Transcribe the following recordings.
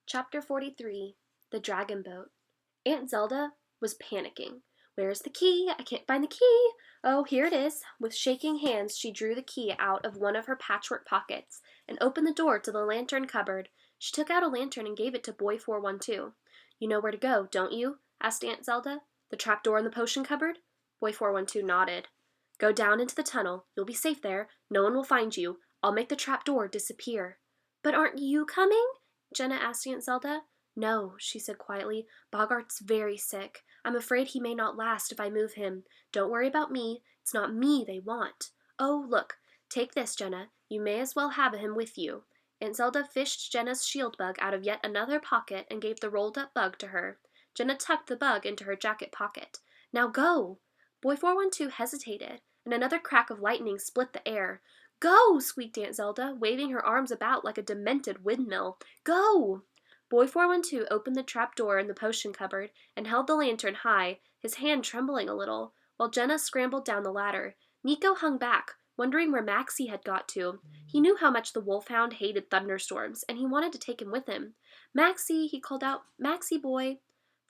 Chapter 43 The Dragon Boat. Aunt Zelda was panicking. Where's the key? I can't find the key. Oh, here it is. With shaking hands, she drew the key out of one of her patchwork pockets and opened the door to the lantern cupboard. She took out a lantern and gave it to Boy 412. You know where to go, don't you? Asked Aunt Zelda. The trap door in the potion cupboard? Boy 412 nodded. Go down into the tunnel. You'll be safe there. No one will find you. I'll make the trap door disappear. But aren't you coming? Jenna asked Aunt Zelda. No, she said quietly. Boggart's very sick. I'm afraid he may not last if I move him. Don't worry about me. It's not me they want. Oh, look. Take this, Jenna. You may as well have him with you. Aunt Zelda fished Jenna's shield bug out of yet another pocket and gave the rolled-up bug to her. Jenna tucked the bug into her jacket pocket. Now go! Boy 412 hesitated, and another crack of lightning split the air. Go! Squeaked Aunt Zelda, waving her arms about like a demented windmill. Go! Boy 412 opened the trap door in the potion cupboard and held the lantern high, his hand trembling a little, while Jenna scrambled down the ladder. Nico hung back, wondering where Maxie had got to. He knew how much the wolfhound hated thunderstorms, and he wanted to take him with him. Maxie, he called out. Maxie, boy.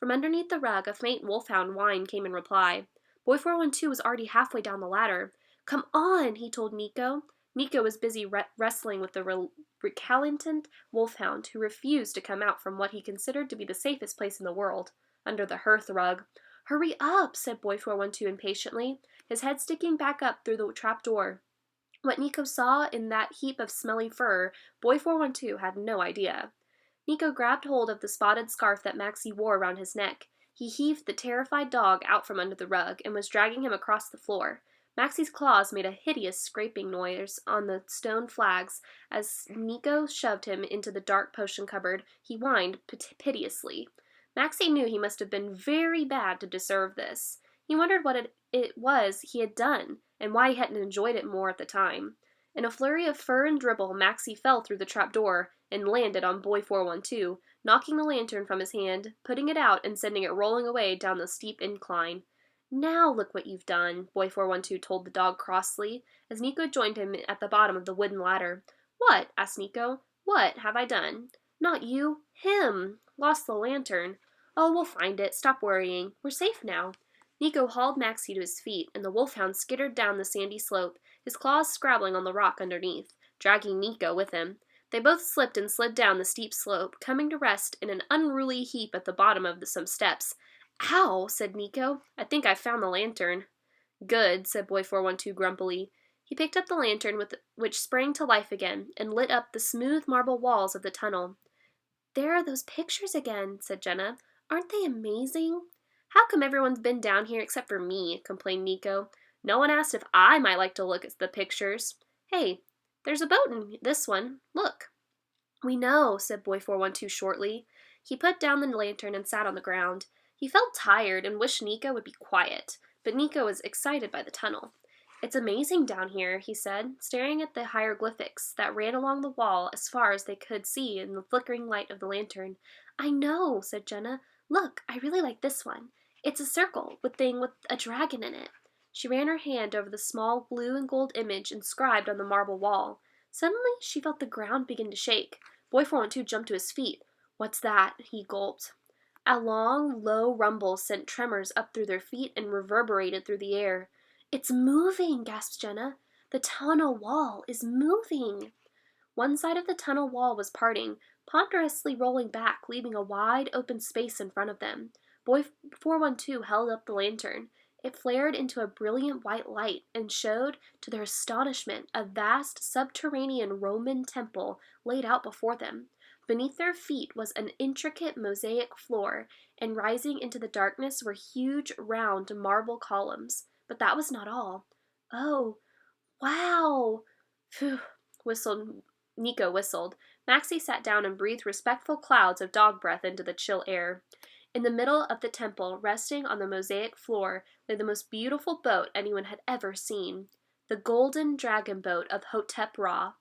From underneath the rug, a faint wolfhound whine came in reply. Boy 412 was already halfway down the ladder. Come on, he told Nico. Nico was busy wrestling with the recalcitrant wolfhound, who refused to come out from what he considered to be the safest place in the world, under the hearth rug. Hurry up, said Boy 412 impatiently, his head sticking back up through the trap door. What Nico saw in that heap of smelly fur, Boy 412 had no idea. Nico grabbed hold of the spotted scarf that Maxie wore around his neck. He heaved the terrified dog out from under the rug and was dragging him across the floor. Maxie's claws made a hideous scraping noise on the stone flags as Nico shoved him into the dark potion cupboard. He whined piteously. Maxie knew he must have been very bad to deserve this. He wondered what it was he had done, and why he hadn't enjoyed it more at the time. In a flurry of fur and dribble, Maxie fell through the trap door and landed on Boy 412, knocking the lantern from his hand, putting it out, and sending it rolling away down the steep incline. Now look what you've done, Boy 412 told the dog crossly, as Nico joined him at the bottom of the wooden ladder. What? Asked Nico. What have I done? Not you. Him. Lost the lantern. Oh, we'll find it. Stop worrying. We're safe now. Nico hauled Maxie to his feet, and the wolfhound skittered down the sandy slope, his claws scrabbling on the rock underneath, dragging Nico with him. They both slipped and slid down the steep slope, coming to rest in an unruly heap at the bottom of some steps. Ow, said Nico. I think I've found the lantern. Good, said Boy 412 grumpily. He picked up the lantern, which sprang to life again, and lit up the smooth marble walls of the tunnel. There are those pictures again, said Jenna. Aren't they amazing? How come everyone's been down here except for me, complained Nico. No one asked if I might like to look at the pictures. Hey, there's a boat in this one. Look. We know, said Boy 412 shortly. He put down the lantern and sat on the ground. He felt tired and wished Nico would be quiet, but Nico was excited by the tunnel. It's amazing down here, he said, staring at the hieroglyphics that ran along the wall as far as they could see in the flickering light of the lantern. I know, said Jenna. Look, I really like this one. It's a circle with a dragon in it. She ran her hand over the small blue and gold image inscribed on the marble wall. Suddenly, she felt the ground begin to shake. Boy 412 jumped to his feet. What's that? He gulped. A long, low rumble sent tremors up through their feet and reverberated through the air. It's moving, gasped Jenna. The tunnel wall is moving. One side of the tunnel wall was parting, ponderously rolling back, leaving a wide, open space in front of them. Boy 412 held up the lantern. It flared into a brilliant white light and showed, to their astonishment, a vast subterranean Roman temple laid out before them. Beneath their feet was an intricate mosaic floor, and rising into the darkness were huge, round marble columns. But that was not all. Oh, wow! Phew, Nico whistled. Maxie sat down and breathed respectful clouds of dog breath into the chill air. In the middle of the temple, resting on the mosaic floor, lay the most beautiful boat anyone had ever seen. The golden dragon boat of Hotep Ra.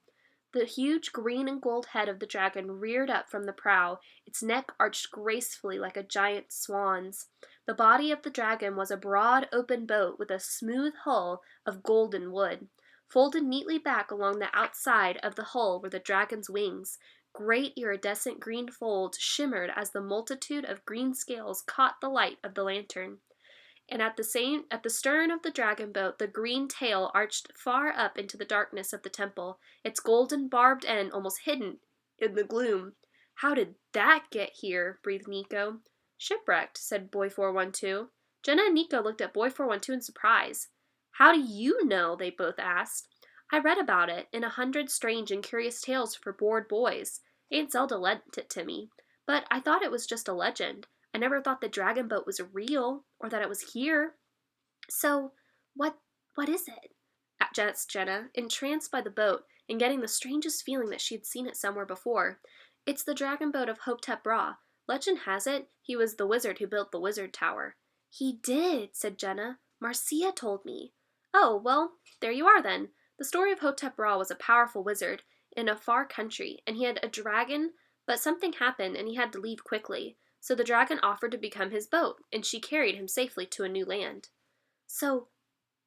The huge green and gold head of the dragon reared up from the prow, its neck arched gracefully like a giant swan's. The body of the dragon was a broad, open boat with a smooth hull of golden wood. Folded neatly back along the outside of the hull were the dragon's wings, Great iridescent green folds shimmered as the multitude of green scales caught the light of the lantern. And at the stern of the dragon boat, the green tail arched far up into the darkness of the temple, its golden barbed end almost hidden in the gloom. How did that get here? Breathed Nico. Shipwrecked, said Boy 412. Jenna and Nico looked at Boy 412 in surprise. How do you know? They both asked. I read about it in 100 Strange and Curious Tales for Bored Boys. Aunt Zelda lent it to me, but I thought it was just a legend. I never thought the dragon boat was real, or that it was here. So, what is it? Asked Jenna, entranced by the boat and getting the strangest feeling that she had seen it somewhere before. It's the dragon boat of Hopetep Ra. Legend has it he was the wizard who built the wizard tower. He did, said Jenna. Marcia told me. Oh, well, there you are then. The story of Hotep Ra was a powerful wizard in a far country, and he had a dragon, but something happened and he had to leave quickly. So the dragon offered to become his boat, and she carried him safely to a new land. So,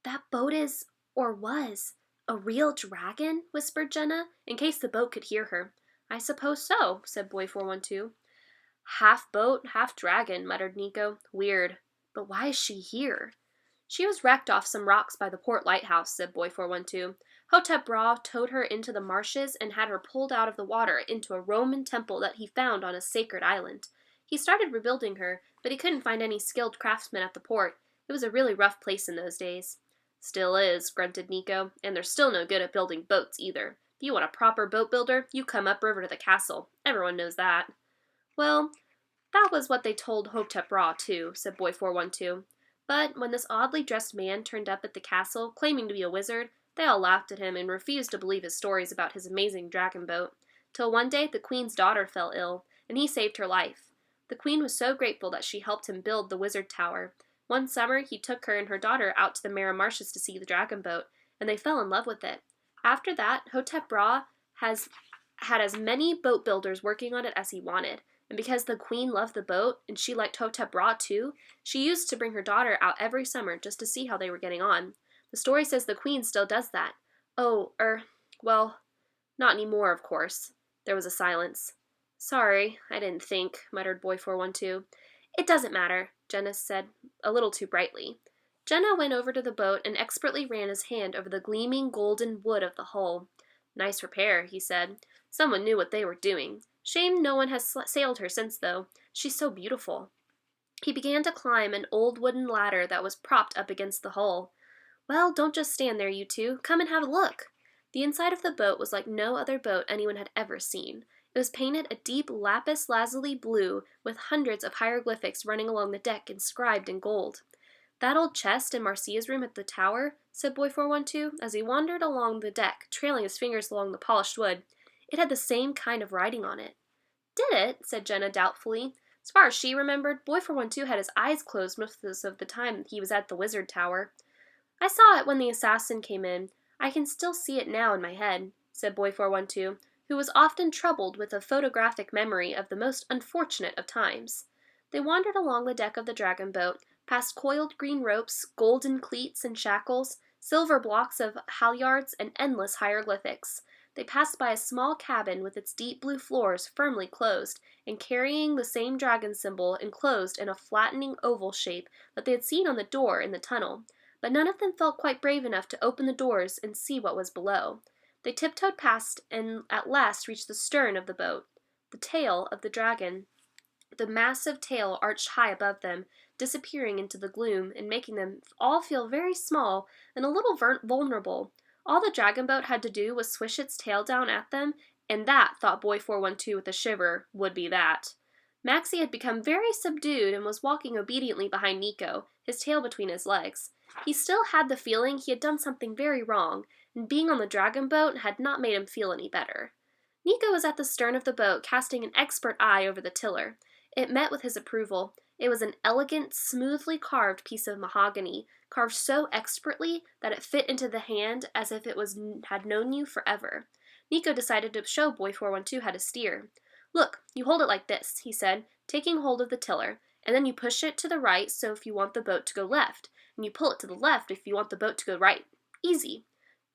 that boat is, or was, a real dragon? Whispered Jenna, in case the boat could hear her. I suppose so, said Boy 412. Half boat, half dragon, muttered Nico. Weird. But why is she here? She was wrecked off some rocks by the port lighthouse, said Boy 412. Hotep Ra towed her into the marshes and had her pulled out of the water into a Roman temple that he found on a sacred island. He started rebuilding her, but he couldn't find any skilled craftsmen at the port. It was a really rough place in those days. Still is, grunted Nico, and they're still no good at building boats either. If you want a proper boat builder, you come upriver to the castle. Everyone knows that. Well, that was what they told Hotep Ra, too, said Boy 412. But when this oddly dressed man turned up at the castle, claiming to be a wizard, they all laughed at him and refused to believe his stories about his amazing dragon boat. Till one day the queen's daughter fell ill, and he saved her life. The queen was so grateful that she helped him build the wizard tower. One summer, he took her and her daughter out to the Mara Marshes to see the dragon boat, and they fell in love with it. After that, Hotep Ra has had as many boat builders working on it as he wanted, and because the queen loved the boat, and she liked Hotep Ra too, she used to bring her daughter out every summer just to see how they were getting on. The story says the queen still does that. Oh, well, not anymore, of course. There was a silence. Sorry, I didn't think, muttered Boy 412. It doesn't matter, Jenna said, a little too brightly. Jenna went over to the boat and expertly ran his hand over the gleaming golden wood of the hull. Nice repair, he said. Someone knew what they were doing. Shame no one has sailed her since, though. She's so beautiful. He began to climb an old wooden ladder that was propped up against the hull. Well, don't just stand there, you two. Come and have a look. The inside of the boat was like no other boat anyone had ever seen. It was painted a deep lapis lazuli blue with hundreds of hieroglyphics running along the deck inscribed in gold. That old chest in Marcia's room at the tower, said Boy 412, as he wandered along the deck, trailing his fingers along the polished wood. It had the same kind of writing on it. Did it? Said Jenna doubtfully. As far as she remembered, Boy 412 had his eyes closed most of the time he was at the wizard tower. I saw it when the assassin came in. I can still see it now in my head, said Boy 412, who was often troubled with a photographic memory of the most unfortunate of times. They wandered along the deck of the dragon boat, past coiled green ropes, golden cleats and shackles, silver blocks of halyards, and endless hieroglyphics. They passed by a small cabin with its deep blue floors firmly closed, and carrying the same dragon symbol enclosed in a flattening oval shape that they had seen on the door in the tunnel. But none of them felt quite brave enough to open the doors and see what was below. They tiptoed past and at last reached the stern of the boat. The tail of the dragon, the massive tail arched high above them, disappearing into the gloom and making them all feel very small and a little vulnerable. All the dragon boat had to do was swish its tail down at them, and that, thought Boy 412 with a shiver, would be that. Maxie had become very subdued and was walking obediently behind Nico, his tail between his legs. He still had the feeling he had done something very wrong, and being on the dragon boat had not made him feel any better. Nico was at the stern of the boat, casting an expert eye over the tiller. It met with his approval. It was an elegant, smoothly carved piece of mahogany, carved so expertly that it fit into the hand as if it had known you forever. Nico decided to show Boy 412 how to steer. Look, you hold it like this, he said, taking hold of the tiller, and then you push it to the right so if you want the boat to go left, and you pull it to the left if you want the boat to go right. Easy.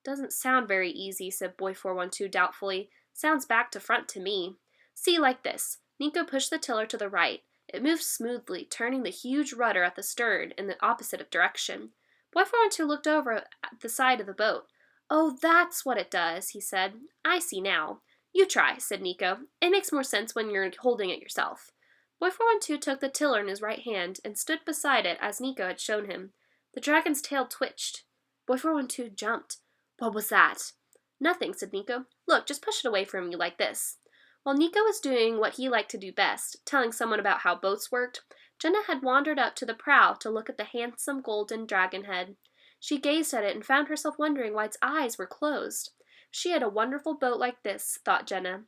Doesn't sound very easy, said Boy 412 doubtfully. Sounds back to front to me. See, like this. Nico pushed the tiller to the right. It moved smoothly, turning the huge rudder at the stern in the opposite direction. Boy 412 looked over at the side of the boat. Oh, that's what it does, he said. I see now. You try, said Nico. It makes more sense when you're holding it yourself. Boy 412 took the tiller in his right hand and stood beside it as Nico had shown him. The dragon's tail twitched. Boy 412 jumped. What was that? Nothing, said Nico. Look, just push it away from you like this. While Nico was doing what he liked to do best, telling someone about how boats worked, Jenna had wandered up to the prow to look at the handsome golden dragon head. She gazed at it and found herself wondering why its eyes were closed. If she had a wonderful boat like this, thought Jenna,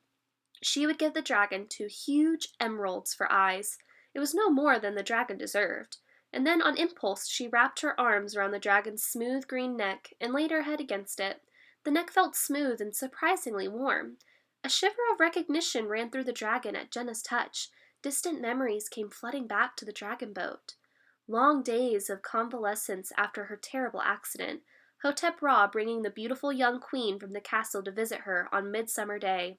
she would give the dragon 2 huge emeralds for eyes. It was no more than the dragon deserved. And then on impulse she wrapped her arms around the dragon's smooth green neck and laid her head against it. The neck felt smooth and surprisingly warm. A shiver of recognition ran through the dragon at Jenna's touch. Distant memories came flooding back to the dragon boat. Long days of convalescence after her terrible accident, Hotep Ra bringing the beautiful young queen from the castle to visit her on Midsummer Day.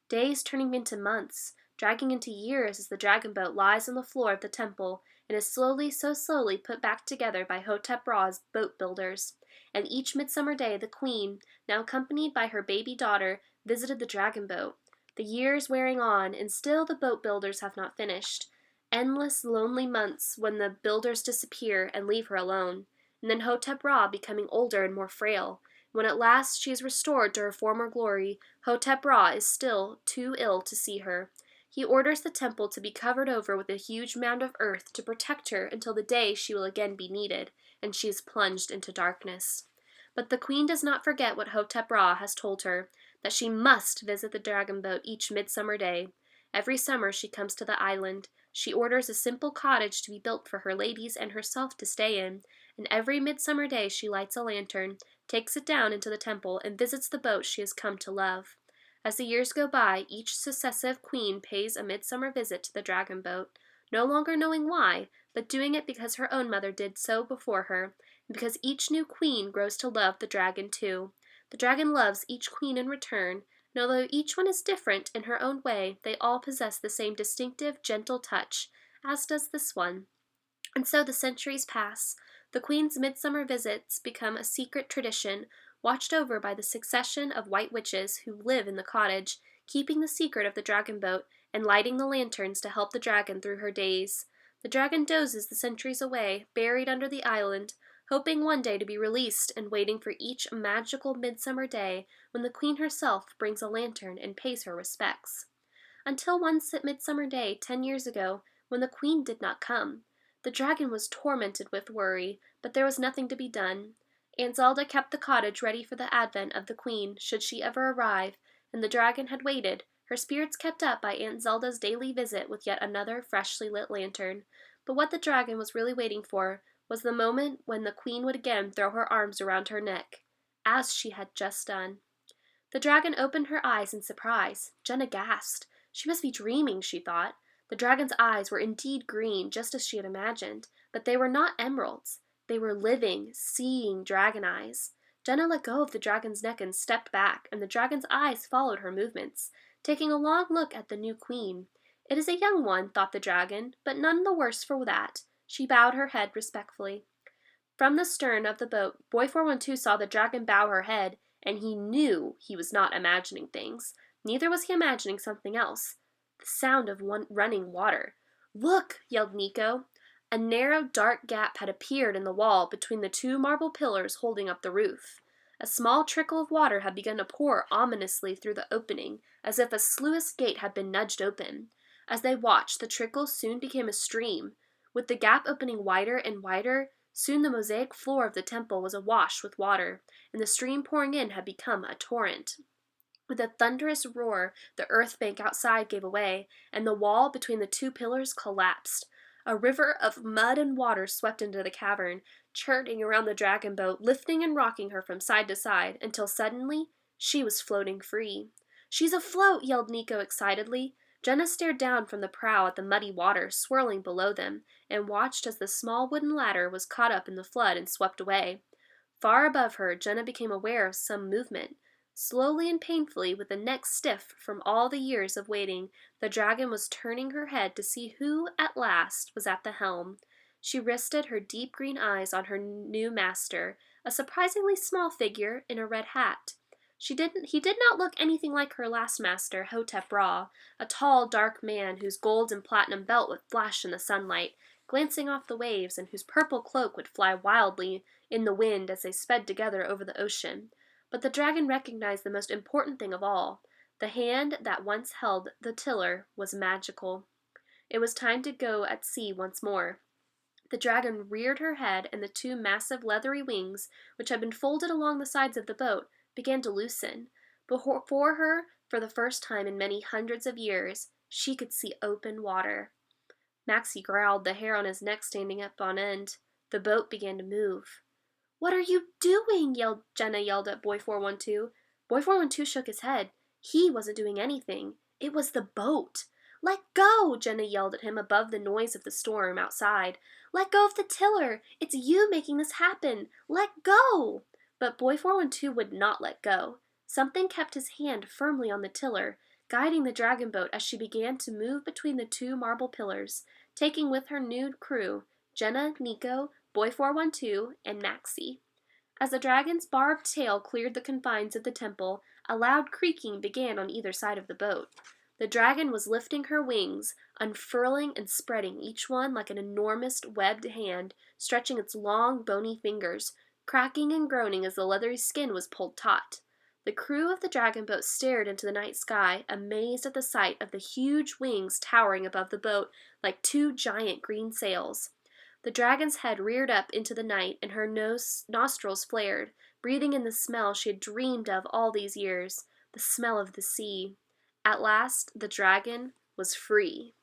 Days turning into months, dragging into years as the dragon boat lies on the floor of the temple and is slowly, so slowly put back together by Hotep Ra's boat builders. And each Midsummer Day the queen, now accompanied by her baby daughter, visited the dragon boat. The years wearing on, and still the boat builders have not finished. Endless, lonely months when the builders disappear and leave her alone. And then Hotep Ra becoming older and more frail. When at last she is restored to her former glory, Hotep Ra is still too ill to see her. He orders the temple to be covered over with a huge mound of earth to protect her until the day she will again be needed, and she is plunged into darkness. But the queen does not forget what Hotep Ra has told her, that she must visit the dragon boat each midsummer day. Every summer she comes to the island. She orders a simple cottage to be built for her ladies and herself to stay in, and every midsummer day she lights a lantern, takes it down into the temple, and visits the boat she has come to love. As the years go by, each successive queen pays a midsummer visit to the dragon boat, no longer knowing why, but doing it because her own mother did so before her, and because each new queen grows to love the dragon too. The dragon loves each queen in return, and although each one is different in her own way, they all possess the same distinctive, gentle touch, as does this one. And so the centuries pass. The queen's midsummer visits become a secret tradition, watched over by the succession of white witches who live in the cottage, keeping the secret of the dragon boat and lighting the lanterns to help the dragon through her days. The dragon dozes the centuries away, buried under the island, hoping one day to be released and waiting for each magical midsummer day when the queen herself brings a lantern and pays her respects. Until one midsummer day 10 years ago, when the queen did not come. The dragon was tormented with worry, but there was nothing to be done. Aunt Zelda kept the cottage ready for the advent of the queen, should she ever arrive, and the dragon had waited, her spirits kept up by Aunt Zelda's daily visit with yet another freshly lit lantern. But what the dragon was really waiting for was the moment when the queen would again throw her arms around her neck, as she had just done. The dragon opened her eyes in surprise. Jenna gasped. She must be dreaming, she thought. The dragon's eyes were indeed green, just as she had imagined, but they were not emeralds. They were living, seeing dragon eyes. Jenna let go of the dragon's neck and stepped back, and the dragon's eyes followed her movements, taking a long look at the new queen. It is a young one, thought the dragon, but none the worse for that. She bowed her head respectfully. From the stern of the boat, Boy 412 saw the dragon bow her head, and he knew he was not imagining things. Neither was he imagining something else. The sound of running water. Look, yelled Nico. A narrow, dark gap had appeared in the wall between the 2 marble pillars holding up the roof. A small trickle of water had begun to pour ominously through the opening, as if a sluice gate had been nudged open. As they watched, the trickle soon became a stream. With the gap opening wider and wider, soon the mosaic floor of the temple was awash with water, and the stream pouring in had become a torrent. With a thunderous roar, the earth bank outside gave away, and the wall between the 2 pillars collapsed. A river of mud and water swept into the cavern, churning around the dragon boat, lifting and rocking her from side to side, until suddenly she was floating free. She's afloat, yelled Nico excitedly. Jenna stared down from the prow at the muddy water swirling below them, and watched as the small wooden ladder was caught up in the flood and swept away. Far above her, Jenna became aware of some movement. Slowly and painfully, with the neck stiff from all the years of waiting, the dragon was turning her head to see who, at last, was at the helm. She rested her deep green eyes on her new master, a surprisingly small figure in a red hat. He did not look anything like her last master, Hotep Ra, a tall, dark man whose gold and platinum belt would flash in the sunlight, glancing off the waves, and whose purple cloak would fly wildly in the wind as they sped together over the ocean. But the dragon recognized the most important thing of all. The hand that once held the tiller was magical. It was time to go at sea once more. The dragon reared her head, and the two massive leathery wings, which had been folded along the sides of the boat, began to loosen. Before her, for the first time in many hundreds of years, she could see open water. Maxie growled, the hair on his neck standing up on end. The boat began to move. "What are you doing?" Jenna yelled at Boy 412. Boy 412 shook his head. He wasn't doing anything. It was the boat. "Let go!" Jenna yelled at him above the noise of the storm outside. "Let go of the tiller! It's you making this happen! Let go!" But Boy 412 would not let go. Something kept his hand firmly on the tiller, guiding the dragon boat as she began to move between the two marble pillars, taking with her new crew, Jenna, Nico, Boy 412, and Maxie. As the dragon's barbed tail cleared the confines of the temple, a loud creaking began on either side of the boat. The dragon was lifting her wings, unfurling and spreading, each one like an enormous webbed hand, stretching its long, bony fingers, cracking and groaning as the leathery skin was pulled taut. The crew of the dragon boat stared into the night sky, amazed at the sight of the huge wings towering above the boat like two giant green sails. The dragon's head reared up into the night, and her nostrils flared, breathing in the smell she had dreamed of all these years, the smell of the sea. At last, the dragon was free.